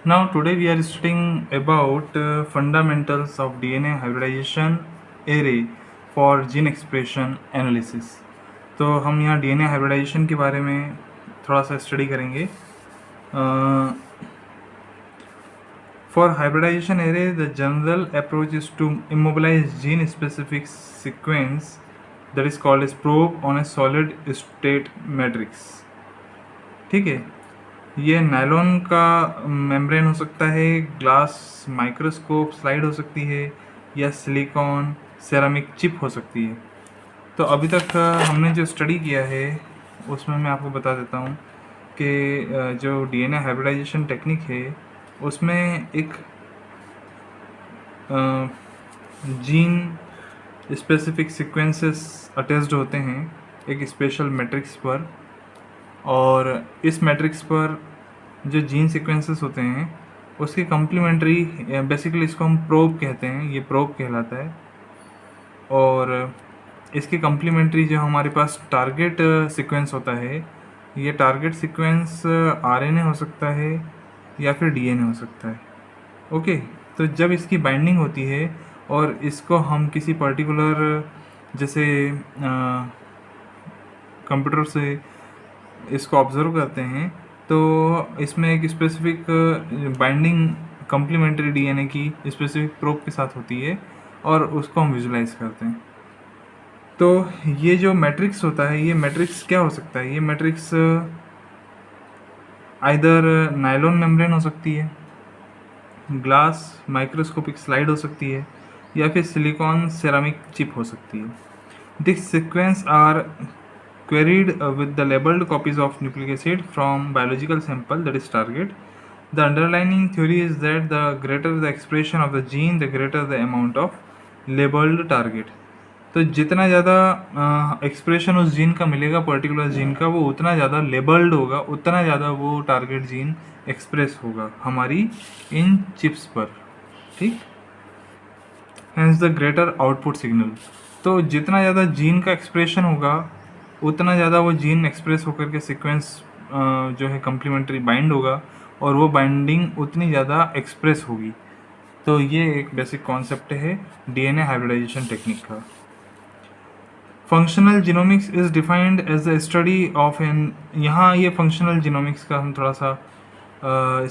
Now today we are studying about fundamentals of DNA hybridization array for gene expression analysis. तो हम यहाँ DNA hybridization के बारे में थोड़ा सा स्टडी करेंगे. For hybridization array, the general approach is to immobilize gene specific sequence that is called as probe on a solid state matrix. ठीक है, ये नायलॉन का मेम्ब्रेन हो सकता है, ग्लास माइक्रोस्कोप स्लाइड हो सकती है, या सिलिकॉन सेरामिक चिप हो सकती है. तो अभी तक हमने जो स्टडी किया है उसमें मैं आपको बता देता हूँ कि जो डीएनए हाइब्रिडाइजेशन टेक्निक है उसमें एक जीन स्पेसिफिक सीक्वेंसेस अटैच्ड होते हैं एक स्पेशल मैट्रिक्स पर, और इस मैट्रिक्स पर जो जीन सीक्वेंसेस होते हैं उसके कम्प्लीमेंट्री, बेसिकली इसको हम प्रोब कहते हैं, ये प्रोब कहलाता है. और इसके कम्प्लीमेंट्री जो हमारे पास टारगेट सीक्वेंस होता है, ये टारगेट सीक्वेंस आरएनए हो सकता है या फिर डीएनए हो सकता है. ओके, तो जब इसकी बाइंडिंग होती है और इसको हम किसी पर्टिकुलर जैसे कंप्यूटर से इसको ऑब्ज़र्व करते हैं तो इसमें एक स्पेसिफिक बाइंडिंग कम्प्लीमेंट्री डीएनए की स्पेसिफिक प्रोब के साथ होती है और उसको हम विजुलाइज करते हैं. तो ये जो मैट्रिक्स होता है, ये मैट्रिक्स क्या हो सकता है? ये मैट्रिक्स आइदर नायलॉन मेम्ब्रेन हो सकती है, ग्लास माइक्रोस्कोपिक स्लाइड हो सकती है, या फिर सिलिकॉन सेरामिक चिप हो सकती है. This sequence are queried with the labeled copies of nucleic acid from biological sample, that is target. The underlying theory is that the greater the expression of the gene, the greater the amount of labeled target. तो जितना ज़्यादा expression उस gene का मिलेगा, particular gene का, वो उतना ज़्यादा लेबल्ड होगा, उतना ज़्यादा वो टारगेट जीन एक्सप्रेस होगा हमारी इन चिप्स पर. ठीक, hence the greater output signal. तो जितना ज़्यादा जीन का एक्सप्रेशन होगा उतना ज़्यादा वो जीन एक्सप्रेस होकर के सीक्वेंस जो है कम्प्लीमेंट्री बाइंड होगा और वो बाइंडिंग उतनी ज़्यादा एक्सप्रेस होगी. तो ये एक बेसिक कॉन्सेप्ट है डीएनए हाइब्रिडाइजेशन टेक्निक का. Functional genomics is defined as the study of an, यहाँ ये फंक्शनल जीनोमिक्स का हम थोड़ा सा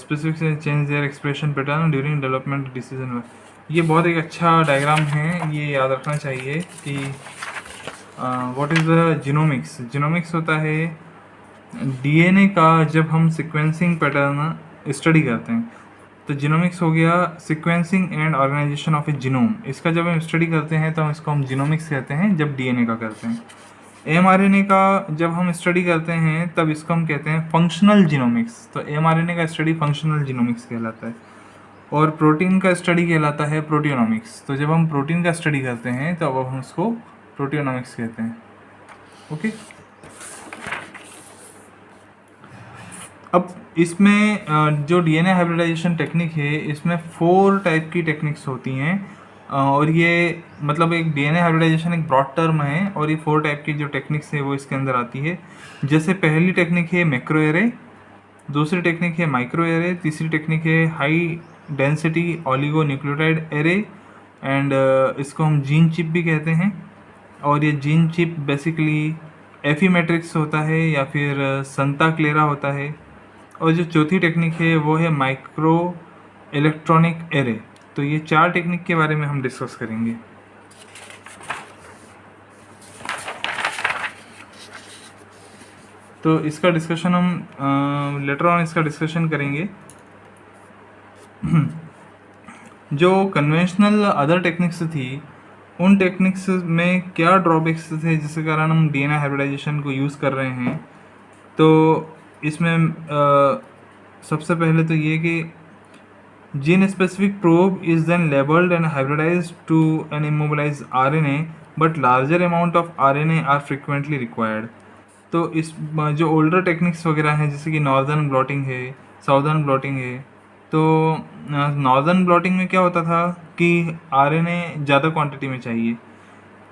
specific change their expression pattern during development decision. ये बहुत एक अच्छा डायग्राम है, ये याद रखना चाहिए कि what is the genomics. Genomics होता है डीएनए का जब हम सीक्वेंसिंग पैटर्न स्टडी करते हैं. तो जीनोमिक्स हो गया sequencing and organization of a genome. इसका जब हम स्टडी करते हैं तो इसको हम जीनोमिक्स कहते हैं जब डीएनए का करते हैं. एमआरएनए का जब हम स्टडी करते हैं तब इसको हम कहते हैं फंक्शनल जीनोमिक्स. तो एमआरएनए का स्टडी फंक्शनल जीनोमिक्स कहलाता है, और प्रोटीन का स्टडी कहलाता है प्रोटियोनोमिक्स. तो जब हम प्रोटीन का स्टडी करते हैं तो अब हम उसको प्रोटियोनोमिक्स कहते हैं. ओके, अब इसमें जो डीएनए हाइब्रिडाइजेशन टेक्निक है इसमें 4 टाइप की टेक्निक्स होती हैं, और ये मतलब एक डीएनए हाइब्रिडाइजेशन एक ब्रॉड टर्म है और ये 4 टाइप की जो टेक्निक्स है वो इसके अंदर आती है. जैसे पहली टेक्निक है मैक्रो एरे, दूसरी टेक्निक है माइक्रो एरे, तीसरी टेक्निक है high density oligo nucleotide array, and इसको हम जीन चिप भी कहते हैं. और ये जीन चिप बेसिकली एफी मैट्रिक्स होता है या फिर संता क्लेरा होता है. और जो चौथी टेक्निक है वो है माइक्रो इलेक्ट्रॉनिक एरे. तो ये 4 टेक्निक के बारे में हम डिस्कस करेंगे. तो इसका डिस्कशन हम लेटर ऑन इसका डिस्कशन करेंगे. जो कन्वेंशनल अदर टेक्निक्स थी उन टेक्निक्स में क्या ड्रॉबैक्स थे जिसके कारण हम डीएनए हाइब्रिडाइजेशन को यूज़ कर रहे हैं. तो इसमें सबसे पहले तो ये कि gene specific probe is then labelled and hybridized to an immobilize RNA, but larger amount of RNA are frequently required. तो इस जो ओल्डर टेक्निक्स वगैरह हैं जैसे कि नॉर्दर्न ब्लॉटिंग है, साउदर्न ब्लॉटिंग है. तो नॉर्दर्न ब्लॉटिंग में क्या होता था कि आरएनए ज़्यादा क्वांटिटी में चाहिए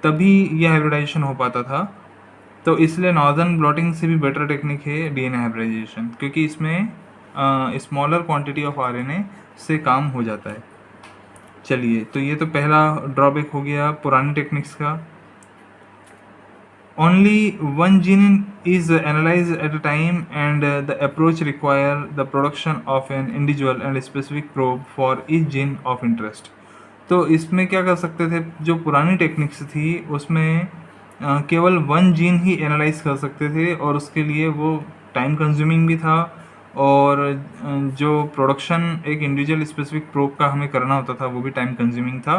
तभी ये हाइब्रिडाइजेशन हो पाता था. तो इसलिए नॉर्दर्न ब्लॉटिंग से भी बेटर टेक्निक है डीएनए हाइब्रिडाइजेशन, क्योंकि इसमें स्मॉलर क्वांटिटी ऑफ आरएनए से काम हो जाता है। चलिए, तो ये तो पहला ड्रॉबैक हो गया पुरानी टेक्निक्स का। Only one gene is analyzed at a time, and the approach require the production of an individual and specific probe for each gene of interest. तो इसमें क्या कर सकते थे, जो पुरानी टेक्निक्स थी उसमें केवल वन जीन ही एनालाइज कर सकते थे, और उसके लिए वो टाइम कंज्यूमिंग भी था, और जो प्रोडक्शन एक इंडिविजुअल स्पेसिफिक प्रोब का हमें करना होता था वो भी टाइम कंज्यूमिंग था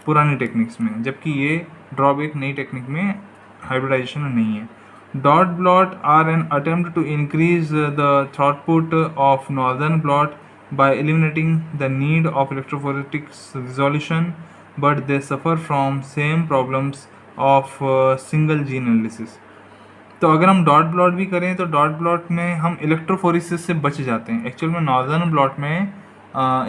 पुरानी टेक्निक्स में, जबकि ये ड्रॉबैक नई टेक्निक में हाइब्रिडाइजेशन में नहीं है। Dot blot are an attempt to increase the throughput of northern blot by eliminating the need of electrophoretic resolution, but they suffer from same problems of single gene analysis. तो अगर हम dot blot भी करें तो dot blot में हम electrophoresis से बच जाते हैं। एक्चुअल में नॉर्दर्न ब्लॉट में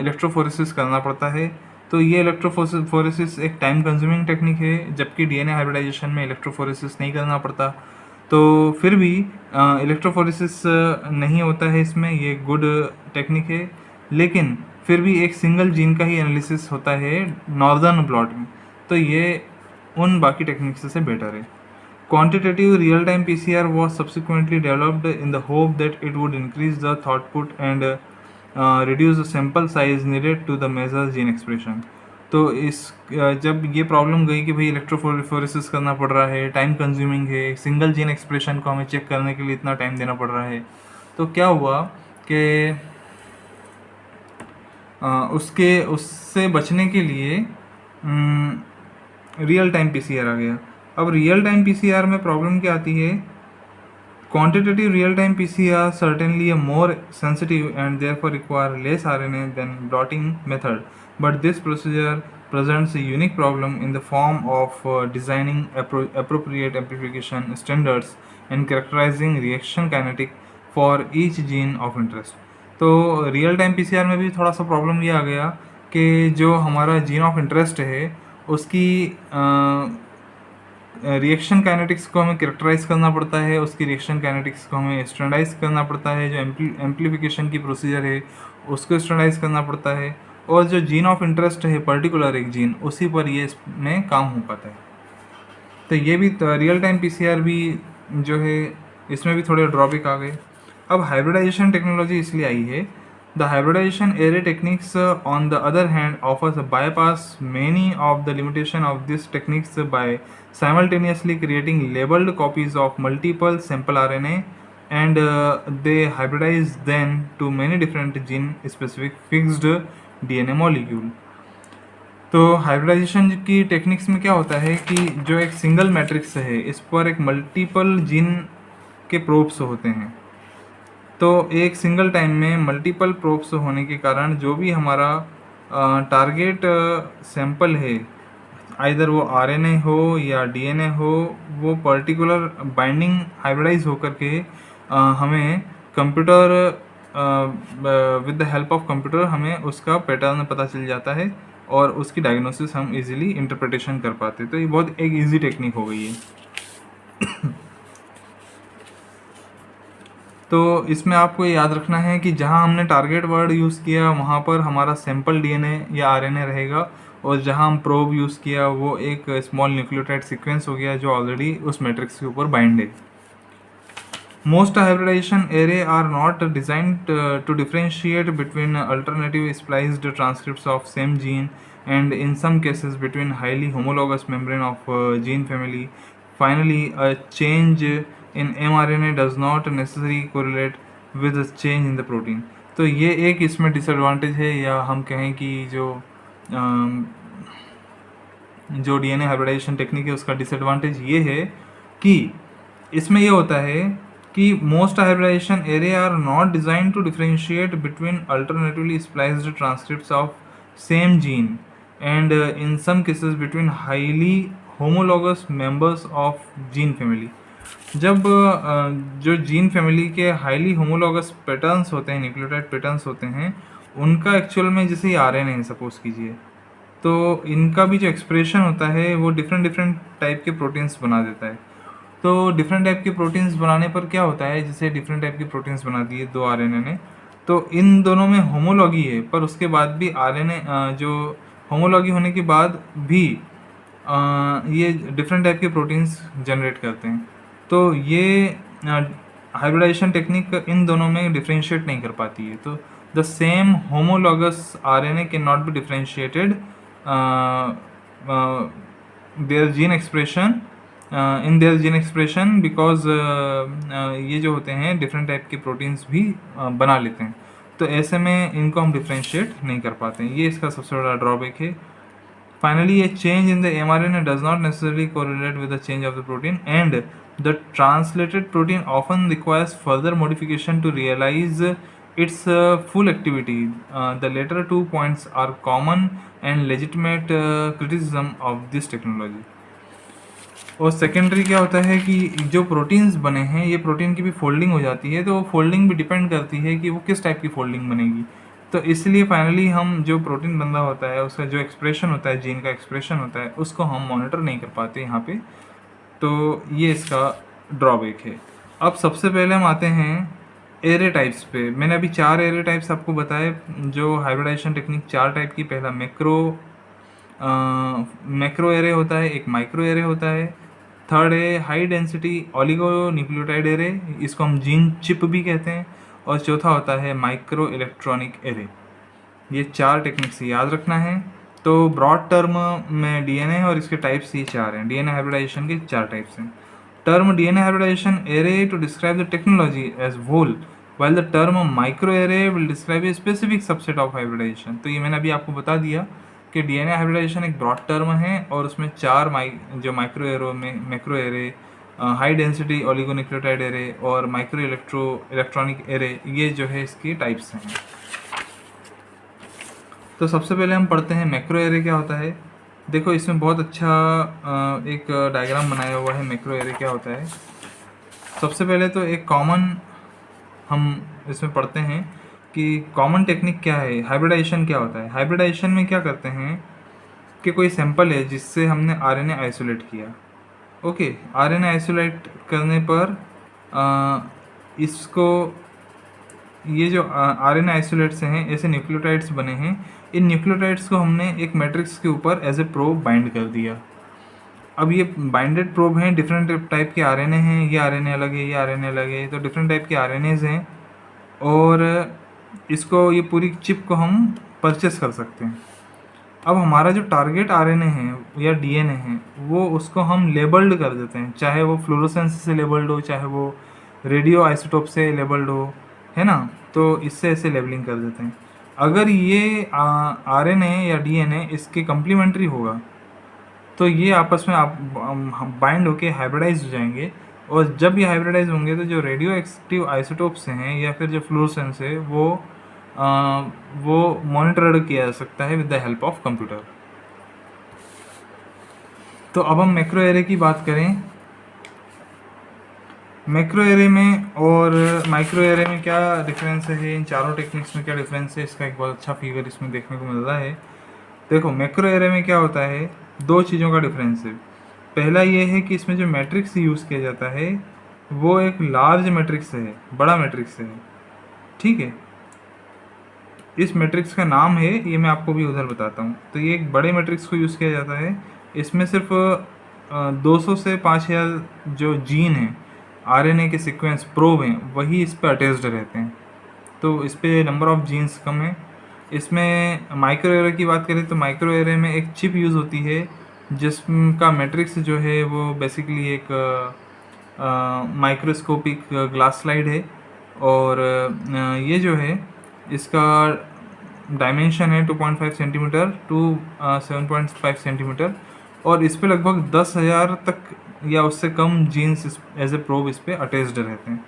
इलेक्ट्रोफोरेसिस करना पड़ता है, तो ये इलेक्ट्रोफोरेसिस एक टाइम कंज्यूमिंग टेक्निक है, जबकि डीएनए हाइब्रिडाइजेशन में इलेक्ट्रोफोरेसिस नहीं करना पड़ता। तो फिर भी इलेक्ट्रोफोरेसिस नहीं होता है इसमें, ये गुड टेक्निक है, लेकिन फिर भी एक सिंगल जीन का ही एनालिसिस होता है नॉर्दर्न ब्लॉट में, तो ये उन बाकी टेक्निक्स से बेटर है। Quantitative real time PCR was subsequently developed in the hope that it would increase the throughput and reduce the sample size needed to the measure gene expression. तो इस जब ये प्रॉब्लम गई कि भाई इलेक्ट्रोफोरेसिस करना पड़ रहा है, टाइम कंज्यूमिंग है, सिंगल जीन एक्सप्रेशन को हमें चेक करने के लिए इतना टाइम देना पड़ रहा है, तो क्या हुआ कि उससे बचने के लिए रियल टाइम पीसीआर आ गया। अब रियल टाइम पीसीआर में प्रॉब्लम क्या आती है, quantitative real time PCR certainly more sensitive and therefore require less RNA than blotting method, but this procedure presents a unique problem in the form of designing appropriate amplification standards and characterizing reaction kinetic for each gene of interest. तो real time PCR में भी थोड़ा सा problem ये आ गया कि जो हमारा जीन ऑफ इंटरेस्ट है उसकी रिएक्शन काइनेटिक्स को हमें कैरेक्टराइज करना पड़ता है, उसकी रिएक्शन काइनेटिक्स को हमें स्टैंडर्डाइज करना पड़ता है, जो एम्प्लीफिकेशन की प्रोसीजर है उसको स्टैंडर्डाइज करना पड़ता है, और जो जीन ऑफ इंटरेस्ट है पर्टिकुलर एक जीन, उसी पर ये इसमें काम हो पाता है। तो ये भी रियल टाइम पीसीआर भी जो है इसमें भी थोड़े ड्रॉबैक आ गए। अब हाइब्रिडाइजेशन टेक्नोलॉजी इसलिए आई है, the hybridization array techniques on the other hand offers bypass many of the limitation of this techniques by simultaneously creating labeled copies of multiple sample RNA, and they hybridize then to many different gene specific fixed DNA molecule. तो hybridisation की techniques में क्या होता है कि जो एक single matrix है इस पर एक मल्टीपल जीन के प्रोब्स होते हैं, तो एक सिंगल टाइम में मल्टीपल प्रोब्स होने के कारण जो भी हमारा टारगेट सैंपल है, आइदर वो आरएनए हो या डीएनए हो, वो पर्टिकुलर बाइंडिंग हाइब्रिडाइज होकर के हमें computer with the help of computer हमें उसका पैटर्न पता चल जाता है और उसकी डायग्नोसिस हम इजीली इंटरप्रिटेशन कर पाते हैं। तो ये बहुत एक इजी टेक्निक हो गई है। तो इसमें आपको ये याद रखना है कि जहाँ हमने टारगेट वर्ड यूज़ किया वहाँ पर हमारा सैंपल डीएनए या आरएनए रहेगा, और जहाँ हम प्रोब यूज़ किया वो एक स्मॉल न्यूक्लियोटाइड सीक्वेंस हो गया जो ऑलरेडी उस मैट्रिक्स के ऊपर बाइंड है। Most hybridization array are not designed to differentiate between alternative spliced transcripts of same gene, and in some cases between highly homologous membrane of gene family. Finally a change in mRNA does not necessarily correlate with a change in the protein. तो ये एक इसमें disadvantage है, या हम कहें कि जो डीएनए हाइब्रिडाइजेशन टेक्निक है उसका डिसएडवांटेज ये है कि इसमें ये होता है कि most hybridization array are not design to differentiate between alternatively spliced transcripts of same gene, and in some cases between highly homologous members of gene family. जब जो जीन फैमिली के हाईली होमोलॉगस पैटर्न्स होते हैं, nucleotide patterns होते हैं, उनका actual में जैसे आरएनए है सपोज कीजिए, तो इनका भी जो एक्सप्रेशन होता है वो डिफरेंट टाइप के प्रोटीन्स बना देता है। तो डिफरेंट टाइप के प्रोटीन्स बनाने पर क्या होता है, जैसे डिफरेंट टाइप के प्रोटीन्स बना दिए दो आरएनए ने, तो इन दोनों में होमोलॉगी है, पर उसके बाद भी आरएनए जो होमोलॉगी होने के बाद भी ये डिफरेंट टाइप के प्रोटीन्स जनरेट करते हैं। तो ये हाइब्रिडाइजेशन टेक्निक इन दोनों में डिफ्रेंशिएट नहीं कर पाती है। तो the same homologous RNA can not be differentiated their gene expression in their gene expression because ये जो होते हैं डिफरेंट टाइप के प्रोटीन्स भी बना लेते हैं। तो ऐसे में इनको हम डिफ्रेंशिएट नहीं कर पाते हैं। ये इसका सबसे बड़ा ड्रॉबैक है। Finally, a change in the mRNA does not necessarily correlate with the change of the protein, and the translated protein often requires further modification to realize its full activity. The latter two points are common and legitimate criticism of this technology. और secondary क्या होता है कि जो proteins बने हैं, ये protein की भी फोल्डिंग हो जाती है, तो वो फोल्डिंग भी डिपेंड करती है कि वो किस टाइप की फोल्डिंग बनेगी। तो इसलिए फाइनली हम जो प्रोटीन बन रहा होता है उसका जो एक्सप्रेशन होता है, जीन का एक्सप्रेशन होता है, उसको हम मॉनिटर नहीं कर पाते यहाँ पे। तो ये इसका ड्रॉबैक है। अब सबसे पहले हम आते हैं एरे टाइप्स पे। मैंने अभी 4 एरे टाइप्स आपको बताए जो हाइब्रिडाइजेशन टेक्निक 4 टाइप की। पहला मैक्रो एरे होता है, एक माइक्रो एरे होता है, थर्ड है high density oligo nucleotide array, इसको हम जीन चिप भी कहते हैं, और चौथा होता है माइक्रो इलेक्ट्रॉनिक एरे। ये 4 टेक्निक्स याद रखना है। तो ब्रॉड टर्म में डीएनए और इसके टाइप्स ये 4 हैं। डीएनए हाइब्रिडाइजेशन के 4 टाइप्स हैं। Term DNA hybridization array to describe the technology as whole, while the term micro array will describe a specific subset of hybridization। तो ये मैंने अभी आपको बता दिया कि डीएनए हाइब्रिडाइजेशन एक ब्रॉड टर्म है और उसमें 4 जो macro array, high density oligonucleotide array और माइक्रो इलेक्ट्रॉनिक एरे, ये जो है इसकी टाइप्स हैं। तो सबसे पहले हम पढ़ते हैं मैक्रो एरे क्या होता है। देखो इसमें बहुत अच्छा एक डायग्राम बनाया हुआ है मैक्रो एरे क्या होता है। सबसे पहले तो एक कॉमन हम इसमें पढ़ते हैं कि कॉमन टेक्निक क्या है, हाइब्रिडाइजेशन क्या होता है। हाइब्रिडाइजेशन में क्या करते हैं कि कोई सैंपल है जिससे हमने आरएनए आइसोलेट किया। ओके, आरएनए आइसोलेट करने पर इसको ये जो आरएनए आइसोलेट से हैं ऐसे न्यूक्लियोटाइड्स बने हैं। इन न्यूक्लियोटाइड्स को हमने एक मैट्रिक्स के ऊपर एज ए प्रोब बाइंड कर दिया। अब ये बाइंडेड प्रोब हैं, डिफरेंट टाइप के आरएनए हैं, ये आरएनए अलग है, ये आरएनए अलग है, तो डिफरेंट टाइप के आरएनएज हैं। और इसको ये पूरी चिप को हम परचेस कर सकते हैं। अब हमारा जो टारगेट आरएनए है या डीएनए है वो उसको हम लेबल्ड कर देते हैं, चाहे वो फ्लोरोसेंस से लेबल्ड हो, चाहे वो रेडियो आइसोटोप से लेबल्ड हो, है ना। तो इससे ऐसे लेबलिंग कर देते हैं। अगर ये आरएनए या डीएनए इसके कम्प्लीमेंट्री होगा तो ये आपस में आप बाइंड होके हाइब्रिडाइज हो जाएंगे। और जब ये हाइब्रिडाइज होंगे तो जो रेडियो एक्टिव आइसोटोप्स हैं या फिर जो फ्लोरोसेंस है वो मॉनिटर किया जा सकता है with the help of computer. तो अब हम मैक्रो एरे की बात करें। मैक्रो एरे में और माइक्रो एरे में क्या डिफरेंस है, इन चारों टेक्निक्स में क्या डिफरेंस है, इसका एक बहुत अच्छा फिगर इसमें देखने को मिल रहा है। देखो मैक्रो एरे में क्या होता है, 2 चीज़ों का डिफरेंस है। पहला ये है कि इसमें जो मैट्रिक्स यूज़ किया जाता है वो एक लार्ज मैट्रिक्स है, बड़ा मैट्रिक्स है, ठीक है। इस मैट्रिक्स का नाम है, ये मैं आपको भी उधर बताता हूँ। तो ये एक बड़े मैट्रिक्स को यूज़ किया जाता है। इसमें सिर्फ 200 से 5000 जो जीन हैं, आरएनए के सीक्वेंस प्रोब हैं, वही इस पर अटैच्ड रहते हैं। तो इस पर नंबर ऑफ जीन्स कम है। इसमें माइक्रो एरे की बात करें तो माइक्रो एरे में एक चिप यूज़ होती है जिसका मैट्रिक्स जो है वो बेसिकली एक माइक्रोस्कोपिक ग्लास स्लाइड है। और ये जो है इसका डायमेंशन है 2.5 सेंटीमीटर टू 7.5 सेंटीमीटर, और इस पे लगभग 10,000 तक या उससे कम जीन्स एज ए प्रोब इस पे अटैच्ड रहते हैं।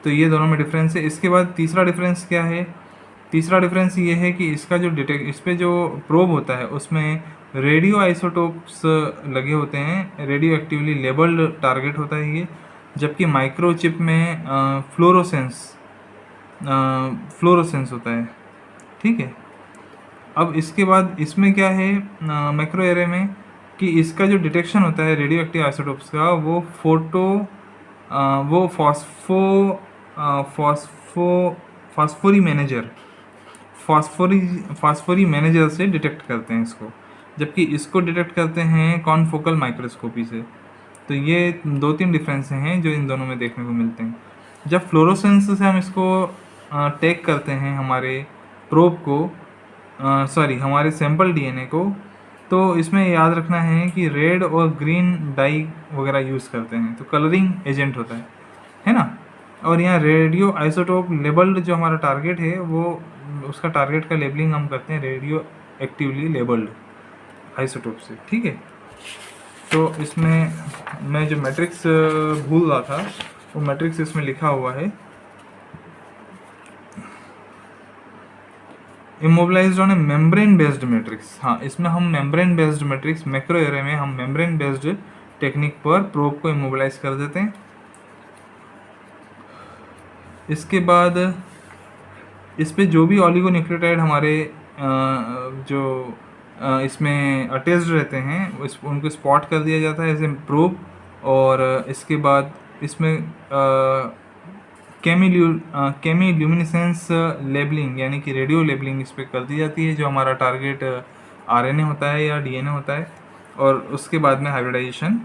तो ये दोनों में डिफरेंस है। इसके बाद तीसरा डिफरेंस क्या है, तीसरा डिफरेंस ये है कि इसका जो इस पे जो प्रोब होता है उसमें रेडियो आइसोटोप्स लगे होते हैं, रेडियो एक्टिवली लेबल्ड टारगेट होता है ये, जबकि माइक्रोचिप में फ्लोरोसेंस होता है, ठीक है। अब इसके बाद इसमें क्या है मैक्रो एरे में कि इसका जो डिटेक्शन होता है रेडियो एक्टिव आइसोटोप्स का वो फास्फोरी मैनेजर से डिटेक्ट करते हैं इसको, जबकि इसको डिटेक्ट करते हैं कॉनफोकल माइक्रोस्कोपी से। तो ये 2-3 डिफरेंस हैं जो इन दोनों में देखने को मिलते हैं। जब फ्लोरोसेंस से हम इसको टैग करते हैं हमारे प्रोब को, हमारे सैंपल डीएनए को, तो इसमें याद रखना है कि रेड और ग्रीन डाई वगैरह यूज़ करते हैं, तो कलरिंग एजेंट होता है ना। और यहाँ रेडियो आइसोटोप लेबल्ड जो हमारा टारगेट है, वो उसका टारगेट का लेबलिंग हम करते हैं रेडियो एक्टिवली लेबल्ड आइसोटोप से, ठीक है। तो इसमें मैं जो मैट्रिक्स भूल रहा था, वो मैट्रिक्स इसमें लिखा हुआ है, immobilized on a membrane based matrix. हाँ, इसमें हम membrane based matrix, macro array में हम मेम्ब्रेन बेस्ड टेक्निक पर प्रोब को इमोबिलाइज कर देते हैं। इसके बाद इस पे जो भी ऑलिगोन्यूक्लियोटाइड हमारे इसमें अटैच्ड रहते हैं, उनको स्पॉट कर दिया जाता है एज ए प्रोब। और इसके बाद इसमें केमिल्यूमिनेसेंस लेबलिंग यानी कि रेडियो लेबलिंग इस पर कर दी जाती है, जो हमारा टारगेट आरएनए होता है या डीएनए होता है, और उसके बाद में हाइब्रिडाइजेशन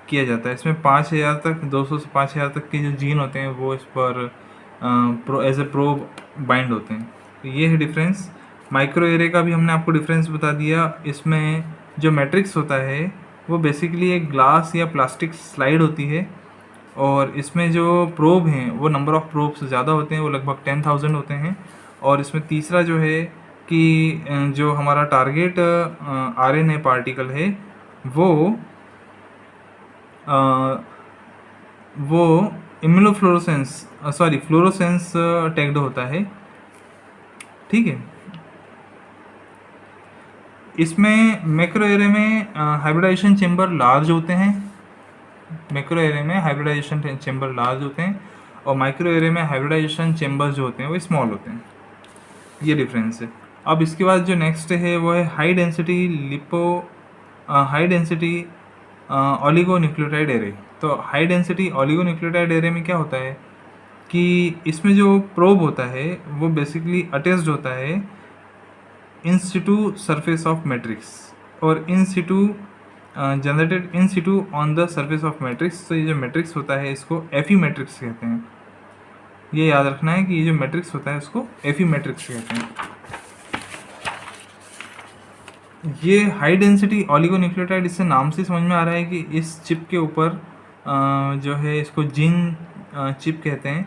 किया जाता है। इसमें 5000 तक 200 से 5000 तक के जो जीन होते हैं वो इस पर एज ए प्रोब बाइंड होते हैं। तो ये है डिफरेंस। माइक्रो एरे का भी हमने आपको डिफरेंस बता दिया। इसमें जो मैट्रिक्स होता है वो बेसिकली एक ग्लास या प्लास्टिक स्लाइड होती है, और इसमें जो प्रोब हैं वो नंबर ऑफ़ प्रोब्स ज़्यादा होते हैं, वो लगभग 10,000 होते हैं। और इसमें तीसरा जो है कि जो हमारा टारगेट आरएनए पार्टिकल है वो फ्लोरोसेंस टैग्ड होता है, ठीक है। इसमें मैक्रो एरे में हाइब्रिडाइजेशन चेंबर लार्ज होते हैं, मैक्रो एरे में हाइब्रिडाइजेशन चेंबर लार्ज होते हैं, और माइक्रो एरे में हाइब्रिडाइजेशन चेंबर्स जो होते हैं वो स्मॉल होते हैं। ये डिफरेंस है। अब इसके बाद जो नेक्स्ट है वो है हाई डेंसिटी ऑलिगोन्यूक्लियोटाइड एरे। तो हाई डेंसिटी ऑलिगोन्यूक्लियोटाइड एरे में क्या होता है कि इसमें जो प्रोब होता है वो बेसिकली अटैच्ड होता है in situ surface of matrix, और in situ generated in situ on the surface of matrix. तो ये जो मैट्रिक्स होता है इसको एफी मैट्रिक्स कहते हैं। ये याद रखना है कि ये जो मैट्रिक्स होता है उसको एफी मैट्रिक्स कहते हैं। ये हाई डेंसिटी ऑलिगोन्यूक्लियोटाइड, इससे नाम से समझ में आ रहा है कि इस चिप के ऊपर जो है इसको जीन चिप कहते हैं,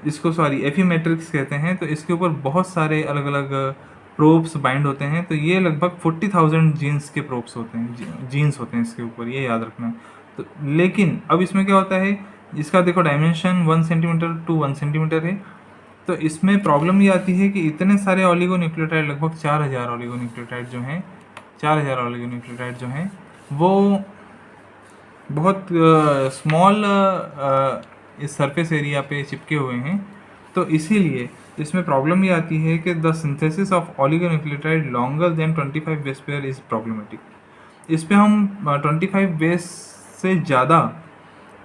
इसको एफी मैट्रिक्स कहते हैं। तो इसके ऊपर बहुत सारे अलग अलग प्रोब्स बाइंड होते हैं। तो ये लगभग 40,000 जीन्स के प्रोब्स होते हैं, जीन्स होते हैं इसके ऊपर, ये याद रखना है। तो लेकिन अब इसमें क्या होता है, इसका देखो डायमेंशन 1 सेंटीमीटर टू 1 सेंटीमीटर है। तो इसमें प्रॉब्लम ये आती है कि इतने सारे ऑलिगोन्यूक्लियोटाइड, लगभग 4000 ऑलिगोन्यूक्लियोटाइड जो हैं, 4000 ऑलिगोन्यूक्लियोटाइड जो हैं वो बहुत स्मॉल इस सरफेस एरिया पे चिपके हुए हैं। तो इसीलिए इसमें प्रॉब्लम ये आती है कि the synthesis of oligonucleotide longer than 25 base pair is problematic. इस पर हम 25 बेस से ज़्यादा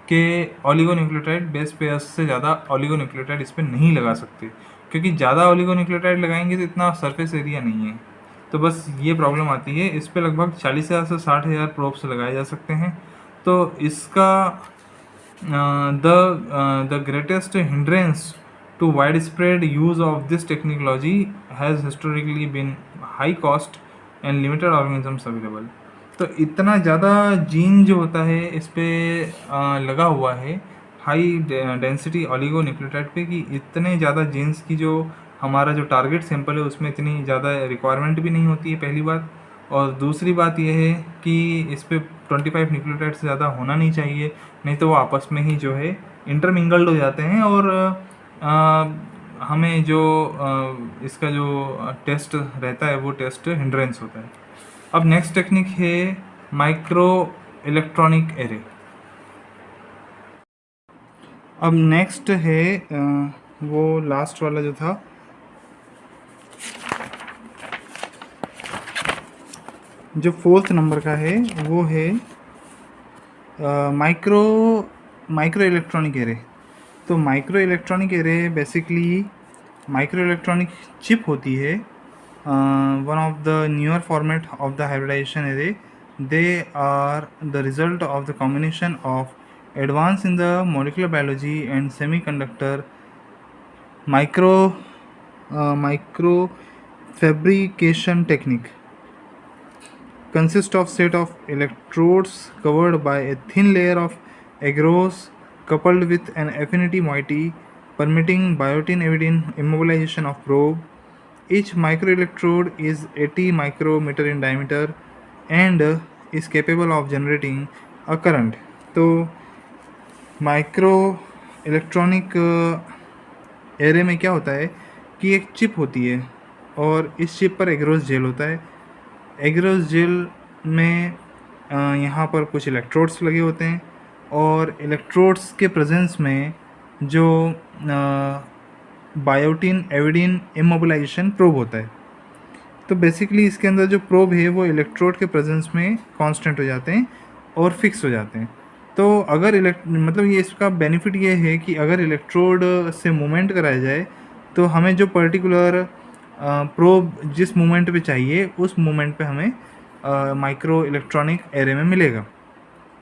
के ऑलिगोन्यूक्लियोटाइड, बेस पेयर्स से ज़्यादा ऑलिगोन्यूक्लियोटाइड इस पर नहीं लगा सकते, क्योंकि ज़्यादा ऑलिगोन्यूक्लियोटाइड लगाएंगे तो इतना सरफेस एरिया नहीं है। तो बस ये प्रॉब्लम आती है। इस पर लगभग 40,000 से 60,000 प्रोब्स लगाए जा सकते हैं। तो इसका the greatest hindrance to widespread use of this technology has historically been high cost and limited organisms available। तो इतना ज़्यादा जीन जो होता है इस पे लगा हुआ है हाई डेंसिटी ऑलिगोन्यूक्लियोटाइड पे, कि इतने ज़्यादा जीन्स की जो हमारा जो टारगेट सैंपल है उसमें इतनी ज़्यादा रिक्वायरमेंट भी नहीं होती है, पहली बात। और दूसरी बात यह है कि इस पे 25 न्यूक्लियोटाइड से ज़्यादा होना नहीं चाहिए, नहीं तो वो आपस में ही जो है इंटरमिंगल्ड हो जाते हैं, और हमें जो इसका जो टेस्ट रहता है वो टेस्ट हिंड्रेंस होता है। अब नेक्स्ट टेक्निक है माइक्रो इलेक्ट्रॉनिक एरे। अब नेक्स्ट है वो लास्ट वाला जो था, जो 4th नंबर का है, वो है माइक्रो इलेक्ट्रॉनिक एरे। तो micro electronic array basically micro electronic chip होती है, one of the newer format of the hybridization array. They are the result of the combination of advance in the molecular biology and semiconductor micro fabrication technique. Consist of set of electrodes covered by a thin layer of agarose coupled with an affinity moiety permitting biotin-avidin immobilization of probe. Each microelectrode is 80 micrometer in diameter and is capable of generating a current. तो micro electronic array में क्या होता है कि एक chip होती है और इस चिप पर एग्रोस जेल होता है। एग्रोस जेल में यहाँ पर कुछ इलेक्ट्रोड्स लगे होते हैं और इलेक्ट्रोड्स के प्रेजेंस में जो बायोटिन एविडिन इमोबिलाइजेशन प्रोब होता है। तो बेसिकली इसके अंदर जो प्रोब है वो इलेक्ट्रोड के प्रेजेंस में कांस्टेंट हो जाते हैं और फिक्स हो जाते हैं। तो अगर मतलब ये इसका बेनिफिट ये है कि अगर इलेक्ट्रोड से मूवमेंट कराया जाए तो हमें जो पर्टिकुलर प्रोब जिस मूवमेंट पे चाहिए उस मूवमेंट पे हमें माइक्रो इलेक्ट्रॉनिक एरे में मिलेगा।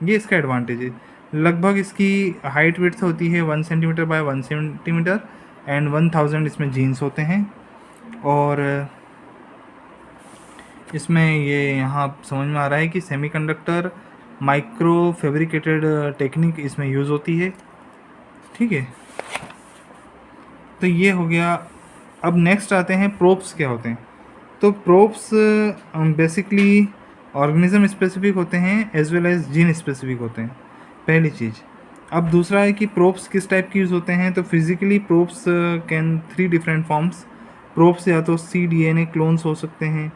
ये इसका एडवांटेज है। लगभग इसकी हाइट विड्थ होती है 1 सेंटीमीटर बाय 1 सेंटीमीटर एंड 1000 इसमें जीन्स होते हैं। और इसमें ये यहाँ समझ में आ रहा है कि सेमीकंडक्टर माइक्रो फैब्रिकेटेड टेक्निक इसमें यूज़ होती है। ठीक है, तो ये हो गया। अब नेक्स्ट आते हैं प्रोब्स क्या होते हैं। तो प्रोब्स बेसिकली ऑर्गेनिज्म स्पेसिफिक होते हैं as well as gene specific होते हैं, पहली चीज़। अब दूसरा है कि प्रोब्स किस टाइप के यूज़ होते हैं। तो physically probes can 3 different forms. Probes या तो cDNA क्लोन्स हो सकते हैं,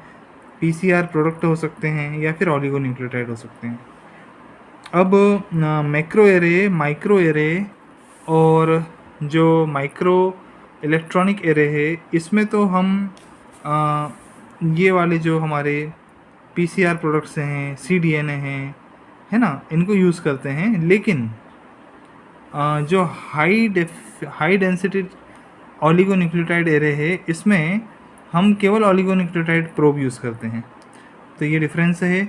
PCR प्रोडक्ट हो सकते हैं या फिर ऑलिगोन्यूक्लियोटाइड हो सकते हैं। अब मैक्रो एरे, माइक्रो एरे और जो माइक्रो इलेक्ट्रॉनिक एरे है इसमें तो हम ये वाले जो हमारे PCR प्रोडक्ट्स हैं, cDNA हैं, है ना, इनको यूज़ करते हैं। लेकिन जो हाई डेंसिटी ऑलिगोन्यूक्लियोटाइड एरे है इसमें हम केवल ऑलिगोन्यूक्लियोटाइड प्रोब यूज़ करते हैं। तो ये डिफरेंस है।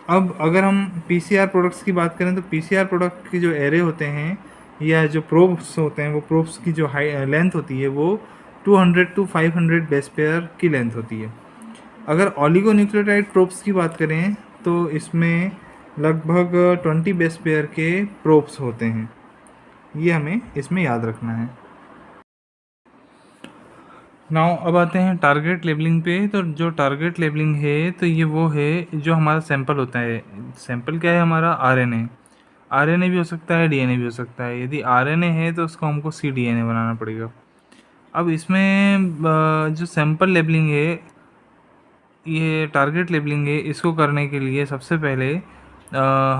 अब अगर हम PCR प्रोडक्ट्स की बात करें तो PCR प्रोडक्ट की जो एरे होते हैं या जो प्रोब्स होते हैं वो प्रोब्स की जो हाई लेंथ होती है वो 200 to 500 बेस पेयर की लेंथ होती है। अगर ऑलिगोन्यूक्लियोटाइड प्रोब्स की बात करें तो इसमें लगभग 20 बेस पेयर के प्रोब्स होते हैं। ये हमें इसमें याद रखना है। नाउ अब आते हैं टारगेट लेबलिंग पे। तो जो टारगेट लेबलिंग है तो ये वो है जो हमारा सैंपल होता है। सैंपल क्या है हमारा? आरएनए भी हो सकता है, डीएनए भी हो सकता है। यदि आरएनए है तो उसको हमको cDNA बनाना पड़ेगा। अब इसमें जो सैंपल लेबलिंग है, ये टारगेट लेबलिंग है, इसको करने के लिए सबसे पहले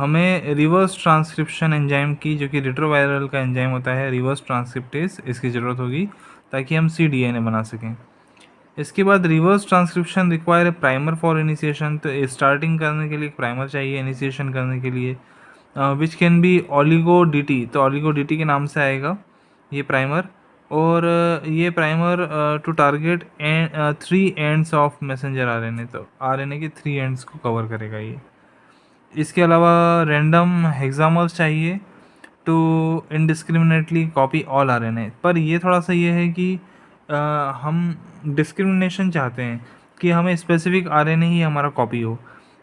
हमें रिवर्स ट्रांसक्रिप्शन एंजाइम की, जो कि रेट्रोवायरल का एंजाइम होता है, रिवर्स ट्रांसक्रिप्टेज, इसकी ज़रूरत होगी ताकि हम cDNA बना सकें। इसके बाद reverse transcription require primer for initiation. तो स्टार्टिंग करने के लिए एक प्राइमर चाहिए इनिशिएशन करने के लिए, which can be oligo DT। तो ऑलिगो DT के नाम से आएगा ये प्राइमर। और ये primer to target 3 ends of messenger RNA। तो RNA के 3 एंड्स को कवर करेगा ये। इसके अलावा रैंडम हेक्सामर्स चाहिए to indiscriminately copy all RNA। पर ये थोड़ा सा ये है कि हम डिस्क्रिमिनेशन चाहते हैं कि हमें स्पेसिफिक RNA ही हमारा कॉपी हो।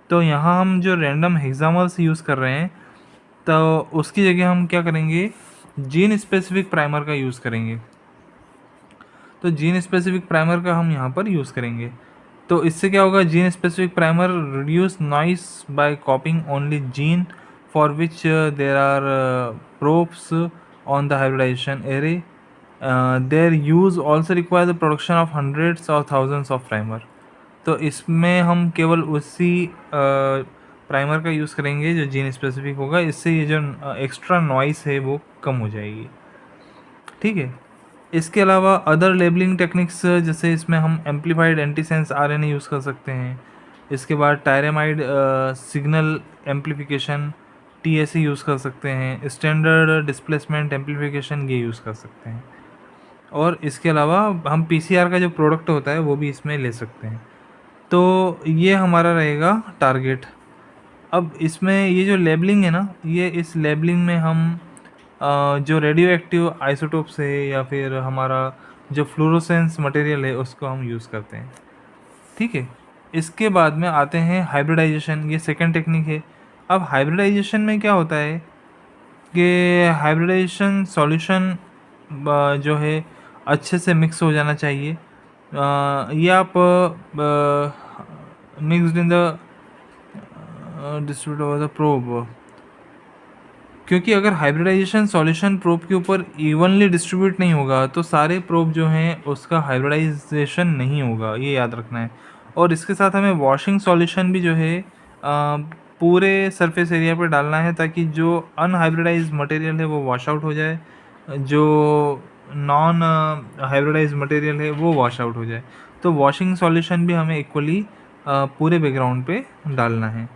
तो यहाँ हम जो रैंडम हेक्सामर्स यूज़ कर रहे हैं तो उसकी जगह हम क्या करेंगे, जीन स्पेसिफिक प्राइमर का यूज़ करेंगे। तो जीन स्पेसिफिक प्राइमर का हम यहाँ पर यूज़ करेंगे। तो इससे क्या होगा, gene specific primer reduce noise by copying only gene for which there are probes on the hybridization array. Their use also require the production of hundreds और थाउजेंड्स ऑफ प्राइमर। तो इसमें हम केवल उसी प्राइमर का यूज़ करेंगे जो gene specific होगा। इससे ये जो एक्स्ट्रा नॉइस है वो कम हो जाएगी। ठीक है, इसके अलावा अदर लेबलिंग टेक्निक्स, जैसे इसमें हम एम्पलीफाइड एंटीसेंस RNA यूज़ कर सकते हैं। इसके बाद टायरामाइड सिग्नल एम्पलीफिकेशन TSE यूज़ कर सकते हैं। स्टैंडर्ड डिस्प्लेसमेंट एम्पलीफिकेशन ये यूज़ कर सकते हैं। और इसके अलावा हम पीसीआर का जो प्रोडक्ट होता है वो भी इसमें ले सकते हैं। तो ये हमारा रहेगा टारगेट। अब इसमें ये जो लेबलिंग है ना, ये इस लेबलिंग में हम जो रेडियो एक्टिव आइसोटोप्स है या फिर हमारा जो फ्लोरोसेंस मटेरियल है उसको हम यूज़ करते हैं। ठीक है, इसके बाद में आते हैं हाइब्रिडाइजेशन, ये सेकंड टेक्निक है। अब हाइब्रिडाइजेशन में क्या होता है कि हाइब्रिडाइजेशन सॉल्यूशन जो है अच्छे से मिक्स हो जाना चाहिए। ये आप mixed in the distribute the probe, क्योंकि अगर हाइब्रिडाइजेशन सॉल्यूशन प्रोब के ऊपर इवनली डिस्ट्रीब्यूट नहीं होगा तो सारे प्रोब जो हैं उसका हाइब्रिडाइजेशन नहीं होगा, ये याद रखना है। और इसके साथ हमें वॉशिंग सॉल्यूशन भी जो है पूरे सरफेस एरिया पे डालना है ताकि जो अनहाइब्रिडाइज मटेरियल है वो वॉश आउट हो जाए, जो नॉन हाइब्रिडाइज मटेरियल है वो वॉश आउट हो जाए। तो वॉशिंग सॉल्यूशन भी हमें इक्वली पूरे बैकग्राउंड पे डालना है।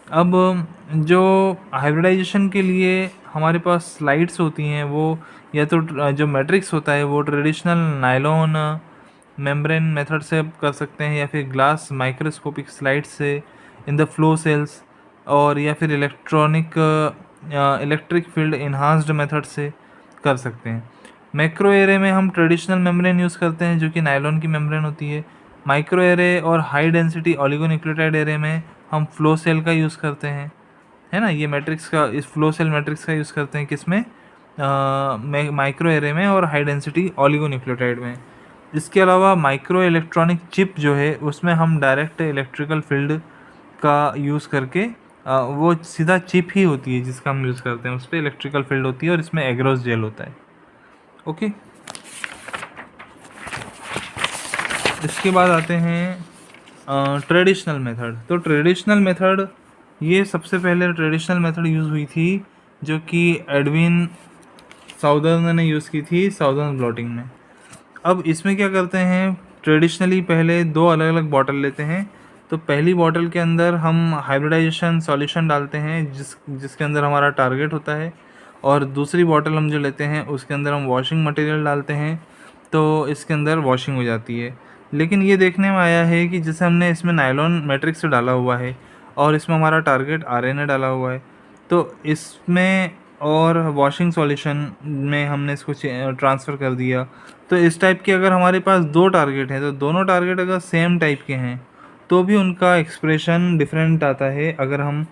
अब जो हाइब्रिडाइजेशन के लिए हमारे पास स्लाइड्स होती हैं, वो या तो जो मैट्रिक्स होता है वो ट्रेडिशनल नायलॉन मेम्ब्रेन मेथड से कर सकते हैं, या फिर ग्लास माइक्रोस्कोपिक स्लाइड से इन द फ्लो सेल्स, और या फिर इलेक्ट्रिक फील्ड इन्हांस्ड मेथड से कर सकते हैं। मैक्रो एरे में हम ट्रेडिशनल मेम्ब्रेन यूज़ करते हैं जो कि नायलॉन की मेम्ब्रेन होती है। माइक्रो एरे और हाई डेंसिटी ऑलिगोन्यूक्लियोटाइड एरे में हम फ्लो सेल का यूज़ करते हैं, है ना। ये मैट्रिक्स का, इस फ्लो सेल मैट्रिक्स का यूज़ करते हैं किस में, माइक्रो एरे में और हाई डेंसिटी ऑलिगोन्यूक्लियोटाइड में। इसके अलावा माइक्रो इलेक्ट्रॉनिक चिप जो है उसमें हम डायरेक्ट इलेक्ट्रिकल फील्ड का यूज़ करके वो सीधा चिप ही होती है जिसका हम यूज़ करते हैं, उस पर इलेक्ट्रिकल फील्ड होती है और इसमें एग्रोस जेल होता है। ओके, इसके बाद आते हैं ट्रेडिशनल मेथड। तो ट्रेडिशनल मेथड, ये सबसे पहले ट्रेडिशनल मेथड यूज़ हुई थी जो कि एडविन साउदर्न ने यूज़ की थी साउदर्न ब्लॉटिंग में। अब इसमें क्या करते हैं, ट्रेडिशनली पहले दो अलग अलग बॉटल लेते हैं। तो पहली बॉटल के अंदर हम हाइब्रिडाइजेशन सॉल्यूशन डालते हैं जिसके अंदर हमारा टारगेट होता है, और दूसरी बॉटल हम जो लेते हैं उसके अंदर हम वॉशिंग मटेरियल डालते हैं, तो इसके अंदर वॉशिंग हो जाती है। लेकिन ये देखने में आया है कि जैसे हमने इसमें नायलॉन मैट्रिक्स डाला हुआ है और इसमें हमारा टारगेट आरएनए डाला हुआ है, तो इसमें और वॉशिंग सॉल्यूशन में हमने इसको ट्रांसफ़र कर दिया। तो इस टाइप के अगर हमारे पास दो टारगेट हैं तो दोनों टारगेट अगर सेम टाइप के हैं तो भी उनका एक्सप्रेशन डिफरेंट आता है। अगर हम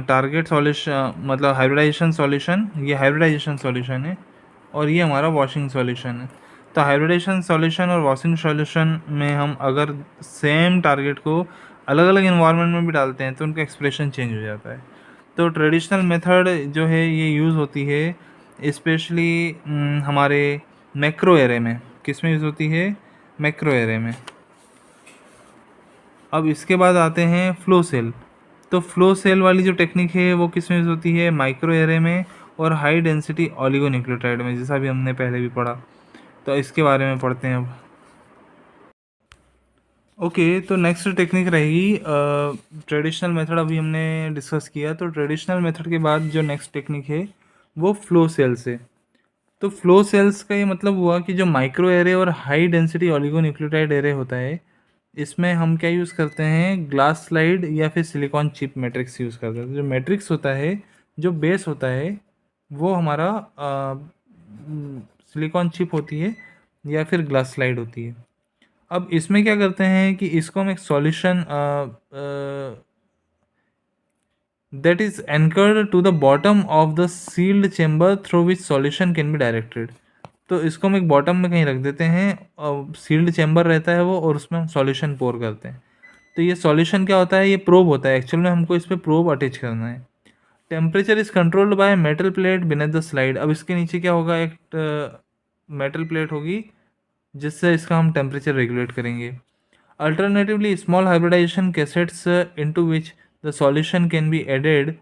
टारगेट सॉल्यूशन मतलब हाइब्रिडाइजेशन सॉल्यूशन, ये हाइब्रिडाइजेशन सॉल्यूशन है और ये हमारा वॉशिंग सॉल्यूशन है। तो हाइब्रिडाइजेशन सॉल्यूशन और वॉशिंग सॉल्यूशन में हम अगर सेम टारगेट को अलग अलग इन्वायरमेंट में भी डालते हैं तो उनका एक्सप्रेशन चेंज हो जाता है। तो ट्रेडिशनल मेथड जो है ये यूज़ होती है स्पेशली हमारे मैक्रो एरे में। किस में यूज़ होती है, मैक्रो एरे में। अब इसके बाद आते हैं फ्लो सेल। तो फ्लो सेल वाली जो टेक्निक है वो किस में यूज़ होती है, माइक्रो एरे में और हाई डेंसिटी ऑलिगोन्यूक्लियोटाइड में, जैसा भी हमने पहले भी पढ़ा। तो इसके बारे में पढ़ते हैं अब। ओके, तो नेक्स्ट टेक्निक रहेगी ट्रेडिशनल मेथड, अभी हमने डिस्कस किया। तो ट्रेडिशनल मेथड के बाद जो नेक्स्ट टेक्निक है वो फ्लो सेल्स है। तो फ्लो सेल्स का ये मतलब हुआ कि जो माइक्रो एरे और हाई डेंसिटी ऑलिगोन्यूक्लियोटाइड एरे होता है, इसमें हम क्या यूज़ करते हैं, ग्लास स्लाइड या फिर सिलिकॉन चिप मैट्रिक्स यूज़ करते हैं। तो जो मैट्रिक्स होता है, जो बेस होता है, वो हमारा सिलिकॉन चिप होती है या फिर ग्लास स्लाइड होती है। अब इसमें क्या करते हैं कि इसको हम एक solution that is anchored to the bottom of the sealed chamber through which solution can be directed। तो इसको हम एक बॉटम में कहीं रख देते हैं और सील्ड चैम्बर रहता है वो, और उसमें हम सॉल्यूशन पोर करते हैं। तो ये सॉल्यूशन क्या होता है, ये प्रोब होता है। एक्चुअल में हमको इस पर प्रोब अटैच करना है। Temperature is controlled by metal plate beneath the slide. अब इसके नीचे क्या होगा, एक मेटल प्लेट होगी जिससे इसका हम टेम्परेचर रेगुलेट करेंगे। Alternatively small hybridization cassettes into which the solution can be added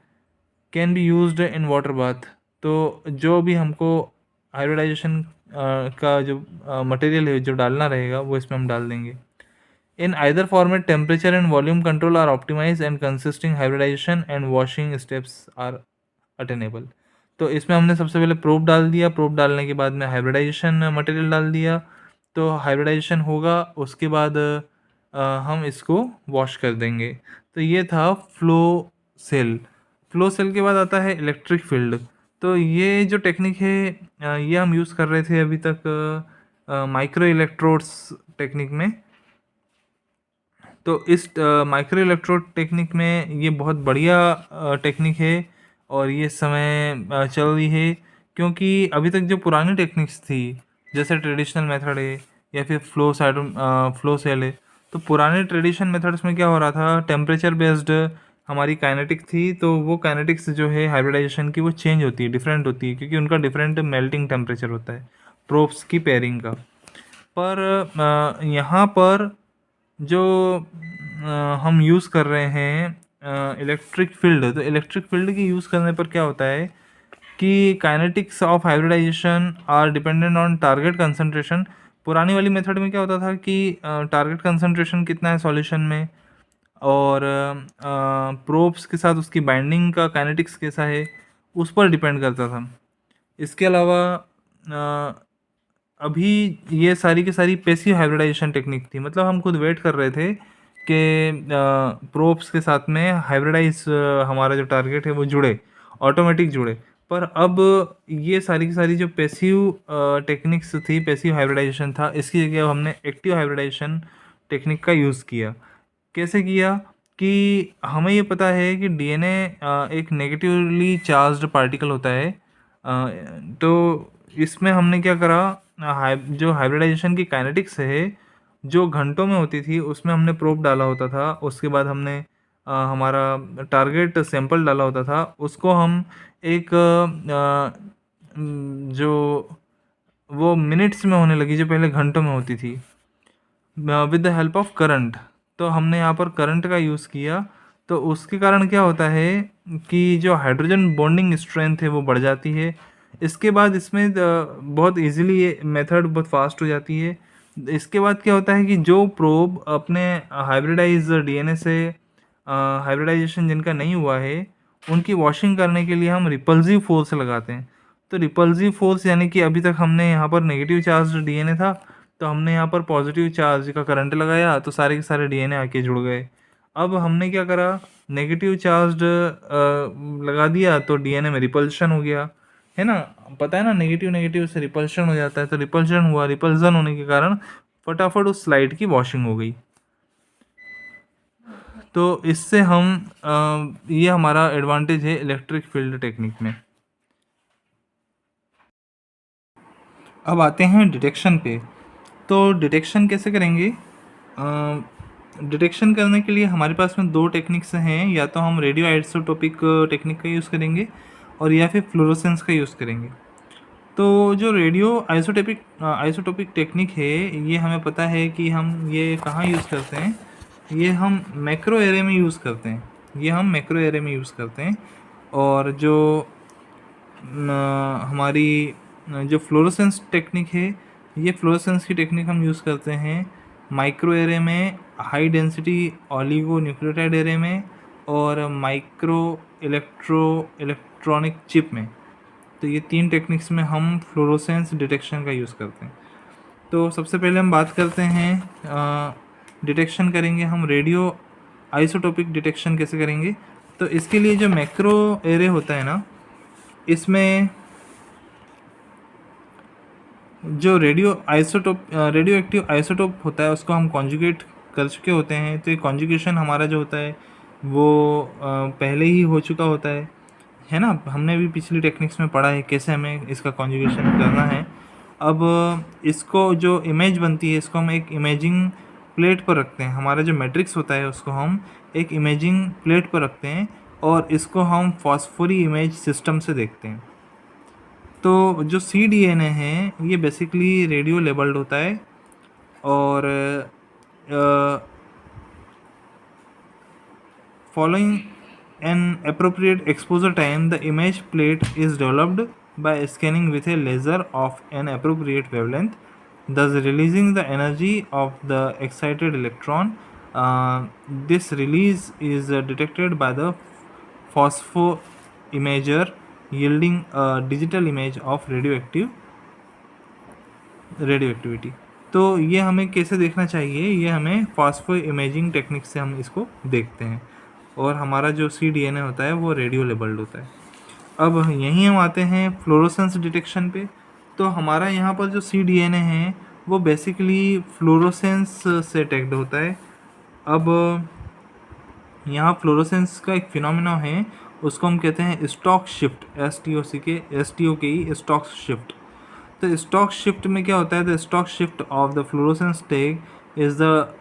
can be used in water bath. तो जो भी हमको हाइब्रिडाइजेशन का जो मटेरियल है जो डालना रहेगा वो इसमें हम डाल देंगे। In either format temperature and volume control are optimize and consisting hybridization and washing steps are attainable. तो इसमें हमने सबसे पहले प्रोब डाल दिया, प्रोब डालने के बाद में हाइब्रिडाइजेशन मटेरियल डाल दिया, तो हाइब्रिडाइजेशन होगा, उसके बाद हम इसको वॉश कर देंगे। तो ये था फ्लो सेल। फ्लो सेल के बाद आता है इलेक्ट्रिक फील्ड। तो ये जो टेक्निक है ये हम यूज़ कर रहे थे अभी तक माइक्रो इलेक्ट्रोड्स टेक्निक में। तो इस माइक्रो इलेक्ट्रोड टेक्निक में ये बहुत बढ़िया टेक्निक है और ये समय चल रही है, क्योंकि अभी तक जो पुरानी टेक्निक्स थी जैसे ट्रेडिशनल मेथड है या फिर फ्लो सेल है, तो पुराने ट्रेडिशन मेथड्स में क्या हो रहा था, टेम्परेचर बेस्ड हमारी काइनेटिक थी, तो वो काइनेटिक्स जो है हाइब्रिडाइजेशन की वो चेंज होती है, डिफरेंट होती है, क्योंकि उनका डिफरेंट मेल्टिंग टेम्परेचर होता है प्रोब्स की पेयरिंग का। पर यहाँ पर जो हम यूज़ कर रहे हैं इलेक्ट्रिक फील्ड, तो इलेक्ट्रिक फील्ड की यूज़ करने पर क्या होता है कि kinetics of hybridization are dependent on target concentration. पुरानी वाली मेथड में क्या होता था कि टारगेट कंसंट्रेशन कितना है सॉल्यूशन में, और प्रोब्स के साथ उसकी बाइंडिंग का काइनेटिक्स कैसा है, उस पर डिपेंड करता था। इसके अलावा अभी ये सारी की सारी पैसिव हाइब्रिडाइजेशन टेक्निक थी, मतलब हम खुद वेट कर रहे थे कि प्रोब्स के साथ में हाइब्रिडाइज हमारा जो टारगेट है वो जुड़े, ऑटोमेटिक जुड़े। पर अब ये सारी की सारी जो पैसिव टेक्निक्स थी, पैसिव हाइब्रिडाइजेशन था, इसकी जगह हमने एक्टिव हाइब्रिडाइजेशन टेक्निक का यूज़ किया। कैसे किया कि हमें ये पता है कि डीएनए एक नेगेटिवली चार्ज्ड पार्टिकल होता है, तो इसमें हमने क्या करा, जो हाइब्रिडाइजेशन की काइनेटिक्स है जो घंटों में होती थी, उसमें हमने प्रोब डाला होता था, उसके बाद हमने हमारा टारगेट सैंपल डाला होता था, उसको हम एक जो वो मिनट्स में होने लगी जो पहले घंटों में होती थी, with the help of current. तो हमने यहाँ पर करंट का यूज़ किया, तो उसके कारण क्या होता है कि जो हाइड्रोजन बॉन्डिंग स्ट्रेंथ है वो बढ़ जाती है। इसके बाद इसमें बहुत इजीली ये मेथड बहुत फास्ट हो जाती है। इसके बाद क्या होता है कि जो प्रोब अपने हाइब्रिडाइज डीएनए से हाइब्रिडाइजेशन जिनका नहीं हुआ है, उनकी वॉशिंग करने के लिए हम रिपल्सिव फोर्स लगाते हैं। तो रिपल्सिव फोर्स यानी कि अभी तक हमने यहाँ पर नेगेटिव चार्ज डीएनए था, तो हमने यहाँ पर पॉजिटिव चार्ज का करंट लगाया, तो सारे के सारे डीएनए आके जुड़ गए। अब हमने क्या करा, नेगेटिव चार्ज लगा दिया तो डीएनए में रिपल्शन हो गया, है ना। पता है ना, नेगेटिव नेगेटिव से रिपल्शन हो जाता है, तो रिपल्शन हुआ, रिपल्सन होने के कारण फटाफट उस स्लाइड की वॉशिंग हो गई। तो इससे हम ये हमारा एडवांटेज है इलेक्ट्रिक फील्ड टेक्निक में। अब आते हैं डिटेक्शन पे। तो डिटेक्शन कैसे करेंगे, डिटेक्शन करने के लिए हमारे पास में दो टेक्निक्स हैं, या तो हम रेडियो आइसोटोपिक टेक्निक का यूज़ करेंगे और या फिर फ्लोरोसेंस का यूज़ करेंगे। तो जो रेडियो आइसोटोपिक टेक्निक है, ये हमें पता है कि हम ये कहाँ यूज़ करते हैं, ये हम मैक्रो एरे में यूज़ करते हैं, ये हम मैक्रो एरे में यूज़ करते हैं। और जो हमारी जो फ्लोरोसेंस टेक्निक है, ये फ्लोरोसेंस की टेक्निक हम यूज़ करते हैं माइक्रो एरे में, high density oligo nucleotide array में, और माइक्रो इलेक्ट्रॉनिक चिप में। तो ये तीन टेक्निक्स में हम फ्लोरोसेंस डिटेक्शन का यूज़ करते हैं। तो सबसे पहले हम बात करते हैं डिटेक्शन करेंगे हम रेडियो आइसोटोपिक डिटेक्शन कैसे करेंगे। तो इसके लिए जो मैक्रो एरे होता है ना, इसमें जो रेडियो एक्टिव आइसोटोप होता है उसको हम कॉन्जुगेट कर चुके होते हैं। तो ये कॉन्जुगेशन हमारा जो होता है वो पहले ही हो चुका होता है ना। हमने भी पिछली टेक्निक्स में पढ़ा है कैसे हमें इसका कॉन्जुगेशन करना है। अब इसको जो इमेज बनती है, इसको हम एक इमेजिंग प्लेट पर रखते हैं, हमारा जो मैट्रिक्स होता है उसको हम एक इमेजिंग प्लेट पर रखते हैं, और इसको हम फॉस्फोरी इमेज सिस्टम से देखते हैं। तो जो cDNA है ये बेसिकली रेडियो लेबल्ड होता है, और following an appropriate exposure time the image plate is developed by scanning with a laser of an appropriate wavelength, thus releasing the energy of the excited electron. This release is detected by the phospho imager yielding a digital image of radioactivity। तो ये हमें कैसे देखना चाहिए, ये हमें phospho imaging technique से हम इसको देखते हैं, और हमारा जो CDNA होता है वो रेडियो लेबल्ड होता है। अब यहीं हम आते हैं फ्लोरोसेंस डिटेक्शन पे। तो हमारा यहाँ पर जो CDNA है वो बेसिकली फ्लोरोसेंस से टैग्ड होता है। अब यहाँ फ्लोरोसेंस का एक फिनोमेना है, उसको हम कहते हैं stock shift, STOKE stock shift. तो स्टॉक शिफ्ट में क्या होता है, the stock shift of the fluorescence tag is the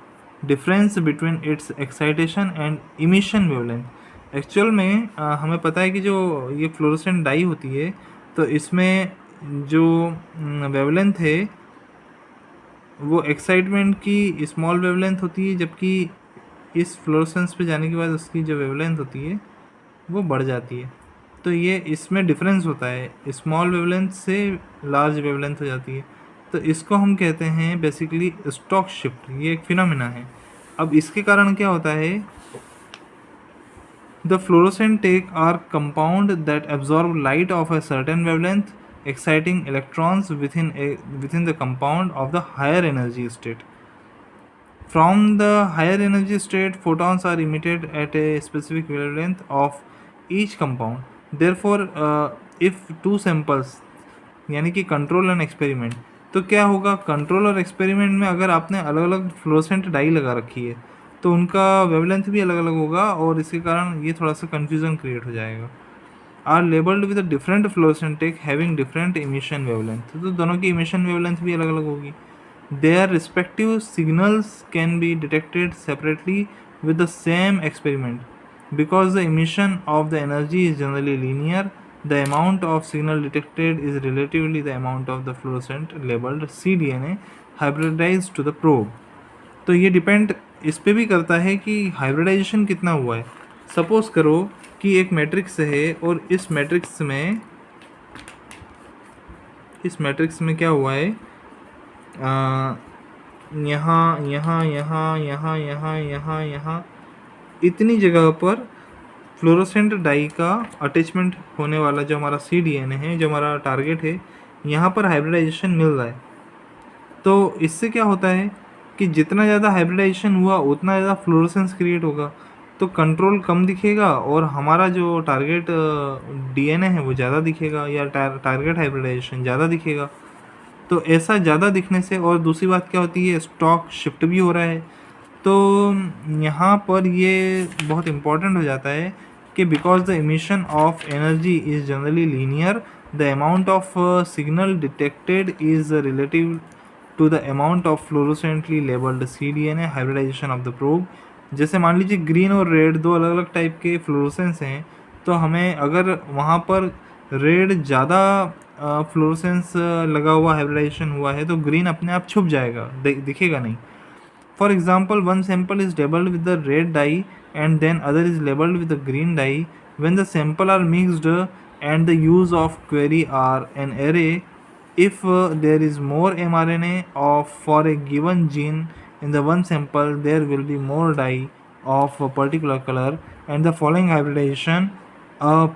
difference between its excitation and emission wavelength. Actual में हमें पता है कि जो ये फ्लोरोसेंट डाई होती है तो इसमें जो वेवलेंथ है वो एक्साइटमेंट की स्मॉल वेवलेंथ होती है, जबकि इस फ्लोरोसेंस पे जाने के बाद उसकी जो वेवलेंथ होती है वो बढ़ जाती है। तो ये इसमें डिफरेंस होता है, स्मॉल वेवलेंथ से लार्ज वेवलेंथ हो जाती है। तो इसको हम कहते हैं बेसिकली स्टॉक शिफ्ट, ये एक फिनोमेना है। अब इसके कारण क्या होता है, the fluorescent tag are compound that absorb light of a certain wavelength exciting electrons within the compound of the higher energy state. From the higher energy state, photons are emitted at a specific wavelength of each compound. Therefore, if two samples यानी कि control and experiment, तो क्या होगा, control और experiment में अगर आपने अलग अलग फ्लोरोसेंट डाई लगा रखी है तो उनका वेवलेंथ भी अलग अलग होगा, और इसके कारण ये थोड़ा सा कन्फ्यूज़न क्रिएट हो जाएगा। Are labelled with different fluorescent tag having different emission wavelength, तो दोनों की इमिशन वेवलेंथ भी अलग अलग होगी। Their respective signals can be detected separately with the same experiment. Because the emission of the energy is generally linear, the amount of signal detected is relatively the amount of the fluorescent labeled cDNA hybridized to the probe. तो ये depend इस पे भी करता है कि hybridisation कितना हुआ है। सपोज करो कि एक मैट्रिक्स है और इस मैट्रिक्स में क्या हुआ है, यहाँ यहाँ यहाँ यहाँ यहाँ यहाँ यहाँ इतनी जगह पर फ्लोरोसेंट डाई का अटैचमेंट होने वाला जो हमारा CDNA है, जो हमारा टारगेट है, यहाँ पर हाइब्रिडाइजेशन मिल रहा है। तो इससे क्या होता है कि जितना ज़्यादा हाइब्रिडाइजेशन हुआ उतना ज़्यादा फ्लोरोसेंस क्रिएट होगा, तो कंट्रोल कम दिखेगा और हमारा जो टारगेट DNA है वो ज़्यादा दिखेगा, या टारगेट हाइब्रिडाइजेशन ज़्यादा दिखेगा। तो ऐसा ज़्यादा दिखने से, और दूसरी बात क्या होती है, स्टॉक शिफ्ट भी हो रहा है। तो यहाँ पर ये बहुत इम्पॉर्टेंट हो जाता है कि because the emission of energy is generally linear, the amount of signal detected is relative to the amount of fluorescently labelled CDNA hybridization of the probe. जैसे मान लीजिए ग्रीन और रेड दो अलग अलग टाइप के फ्लोरोसेंस हैं, तो हमें अगर वहाँ पर रेड ज़्यादा फ्लोरोसेंस लगा हुआ हाइब्रिडाइजेशन हुआ है तो ग्रीन अपने आप छुप जाएगा, दिखेगा नहीं। For example, one sample is labelled with the red dye and then other is labelled with the green dye. When the sample are mixed and the use of query are an array, if there is more mRNA for a given gene in the one sample, there will be more dye of a particular color, and the following hybridization a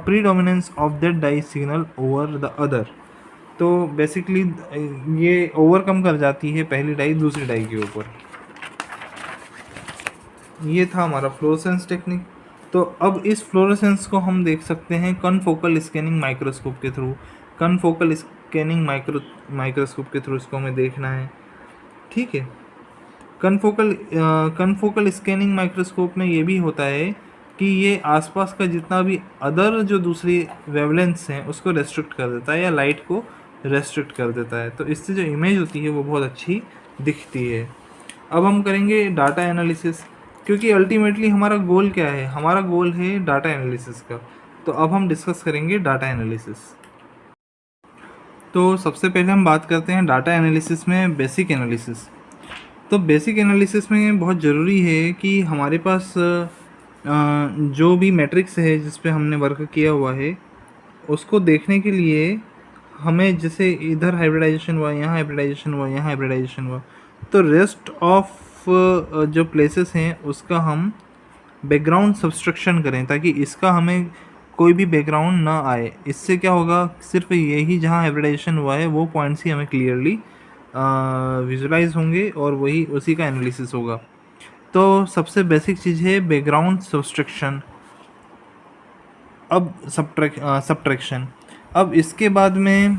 predominance of that dye signal over the other. तो basically ये overcome कर जाती है पहली die दूसरी die के ऊपर। ये था हमारा फ्लोरोसेंस टेक्निक। तो अब इस फ्लोरोसेंस को हम देख सकते हैं कनफोकल स्कैनिंग माइक्रोस्कोप के थ्रू। कनफोकल स्कैनिंग माइक्रोस्कोप के थ्रू इसको हमें देखना है, ठीक है। कनफोकल स्कैनिंग माइक्रोस्कोप में ये भी होता है कि ये आसपास का जितना भी अदर जो दूसरी वेवलेंथ्स हैं उसको रेस्ट्रिक्ट कर देता है या लाइट को रेस्ट्रिक्ट कर देता है, तो इससे जो इमेज होती है वो बहुत अच्छी दिखती है। अब हम करेंगे डाटा एनालिसिस, क्योंकि अल्टीमेटली हमारा गोल क्या है, हमारा गोल है डाटा एनालिसिस का। तो अब हम डिस्कस करेंगे डाटा एनालिसिस। तो सबसे पहले हम बात करते हैं डाटा एनालिसिस में बेसिक एनालिसिस। तो बेसिक एनालिसिस में बहुत ज़रूरी है कि हमारे पास जो भी मैट्रिक्स है जिस पे हमने वर्क किया हुआ है उसको देखने के लिए हमें, जैसे इधर हाइब्रिडाइजेशन हुआ, यहाँ हाइब्रिडाइजेशन हुआ, यहाँ हाइब्रिडाइजेशन हुआ, तो रेस्ट ऑफ जो प्लेसेस हैं उसका हम बैकग्राउंड सब्सट्रैक्शन करें ताकि इसका हमें कोई भी बैकग्राउंड ना आए। इससे क्या होगा, सिर्फ यही जहाँ हाइब्रिडाइजेशन हुआ है वो पॉइंट्स ही हमें क्लियरली विजुलाइज होंगे और वही उसी का एनालिसिस होगा। तो सबसे बेसिक चीज़ है बैकग्राउंड सब्सट्रैक्शन। अब सब्ट्रैक्शन। अब इसके बाद में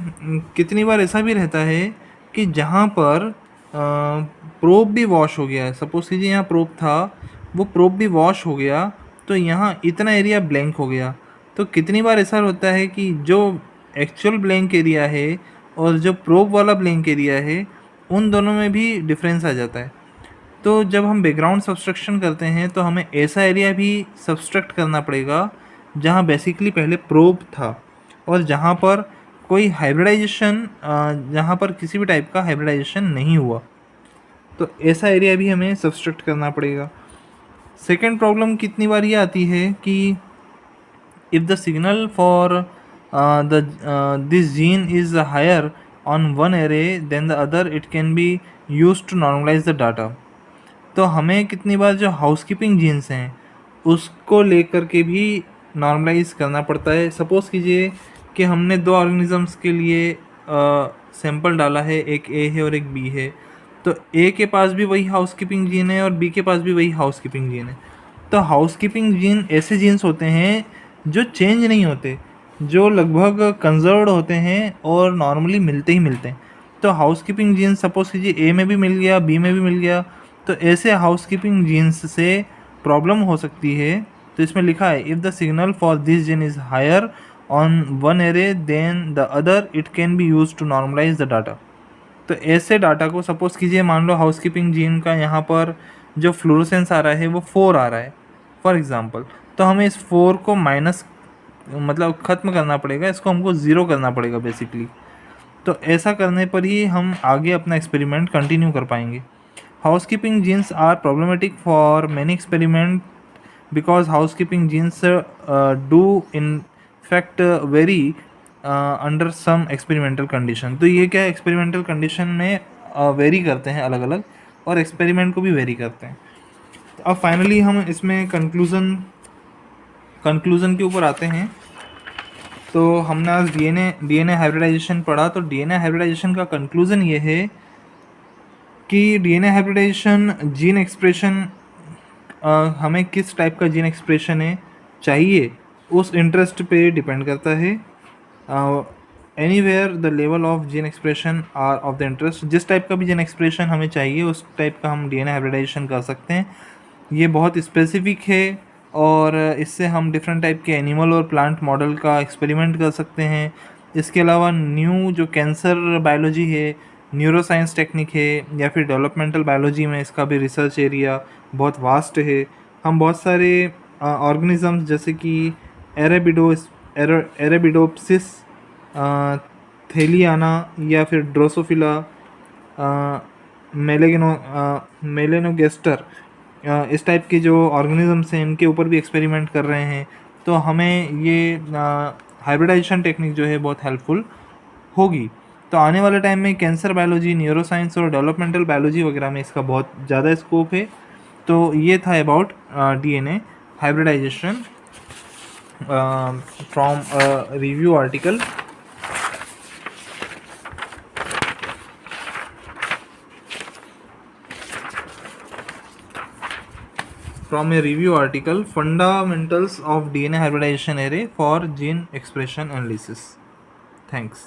कितनी बार ऐसा भी रहता है कि जहाँ पर प्रोब भी वॉश हो गया है, सपोज कीजिए यहाँ प्रोब था, वो प्रोब भी वॉश हो गया, तो यहाँ इतना एरिया ब्लैंक हो गया। तो कितनी बार ऐसा होता है कि जो एक्चुअल ब्लैंक एरिया है और जो प्रोब वाला ब्लैंक एरिया है, उन दोनों में भी डिफरेंस आ जाता है। तो जब हम बैकग्राउंड सब्सट्रैक्शन करते हैं तो हमें ऐसा एरिया भी सब्सट्रैक्ट करना पड़ेगा जहाँ बेसिकली पहले प्रोब था और जहाँ पर कोई हाइब्रिडाइजेशन, जहाँ पर किसी भी टाइप का हाइब्रिडाइजेशन नहीं हुआ, तो ऐसा एरिया भी हमें सब्सट्रैक्ट करना पड़ेगा। सेकेंड प्रॉब्लम कितनी बार ये आती है कि if the signal for this gene is higher on one array than the other, it can be used to normalize the data. तो हमें कितनी बार जो हाउसकीपिंग जीन्स हैं उसको लेकर के भी नॉर्मलाइज करना पड़ता है। सपोज़ कीजिए कि हमने दो ऑर्गेनिजम्स के लिए सैंपल डाला है, एक ए है और एक बी है, तो ए के पास भी वही हाउसकीपिंग जीन है और बी के पास भी वही हाउसकीपिंग जीन है। तो हाउसकीपिंग जीन ऐसे जीन्स होते हैं जो चेंज नहीं होते, जो लगभग कंजर्व्ड होते हैं और नॉर्मली मिलते ही मिलते हैं। तो हाउसकीपिंग जीन्स सपोज कीजिए ए में भी मिल गया, बी में भी मिल गया, तो ऐसे हाउसकीपिंग जीन्स से प्रॉब्लम हो सकती है। तो इसमें लिखा है if the signal for this gene is higher on one array than the other, it can be use to normalize the data. तो ऐसे डाटा को सपोज़ कीजिए, मान लो हाउसकीपिंग जीन का यहाँ पर जो फ्लोरोसेंस आ रहा है वो 4 आ रहा है फॉर एग्ज़ाम्पल, तो हमें इस 4 को माइनस मतलब ख़त्म करना पड़ेगा, इसको हमको 0 करना पड़ेगा बेसिकली। तो ऐसा करने पर ही हम आगे अपना एक्सपेरिमेंट कंटिन्यू कर पाएंगे। Housekeeping genes are problematic for many experiments because housekeeping genes do in fact vary under some experimental condition। तो ये क्या है, एक्सपेरिमेंटल कंडीशन में वेरी करते हैं अलग अलग और एक्सपेरिमेंट को भी वेरी करते हैं। तो अब फाइनली हम इसमें कंक्लूज़न के ऊपर आते हैं। तो हमने आज डीएनए हाइब्रिडाइजेशन पढ़ा। तो डीएनए हाइब्रिडाइजेशन का कंक्लूज़न ये है कि डीएनए हाइब्रिडाइजेशन जीन एक्सप्रेशन, हमें किस टाइप का जीन एक्सप्रेशन है चाहिए उस इंटरेस्ट पे डिपेंड करता है। Anywhere the level of gene expression are of the interest, जिस टाइप का भी जीन एक्सप्रेशन हमें चाहिए उस टाइप का हम डीएनए हाइब्रिडाइजेशन कर सकते हैं। ये बहुत स्पेसिफिक है और इससे हम डिफरेंट टाइप के एनिमल और प्लांट मॉडल का एक्सपेरिमेंट कर सकते हैं। इसके अलावा न्यू जो कैंसर बायोलॉजी है, न्यूरोसाइंस टेक्निक है, या फिर डेवलपमेंटल बायोलॉजी में इसका भी रिसर्च एरिया बहुत वास्ट है। हम बहुत सारे ऑर्गेनिजम्स जैसे कि एरेबिडोप्सिस, थेलियाना या फिर ड्रोसोफिला, मेलेनोगेस्टर, इस टाइप के जो ऑर्गेनिजम्स हैं इनके ऊपर भी एक्सपेरिमेंट कर रहे हैं। तो हमें ये हाइब्रिडाइजेशन टेक्निक जो है बहुत हेल्पफुल होगी। तो आने वाले टाइम में कैंसर बायोलॉजी, न्यूरोसाइंस और डेवलपमेंटल बायोलॉजी वगैरह में इसका बहुत ज़्यादा स्कोप है। तो ये था about DNA hybridization from review article. From a review article, Fundamentals of DNA Hybridization Array for Gene Expression Analysis. Thanks.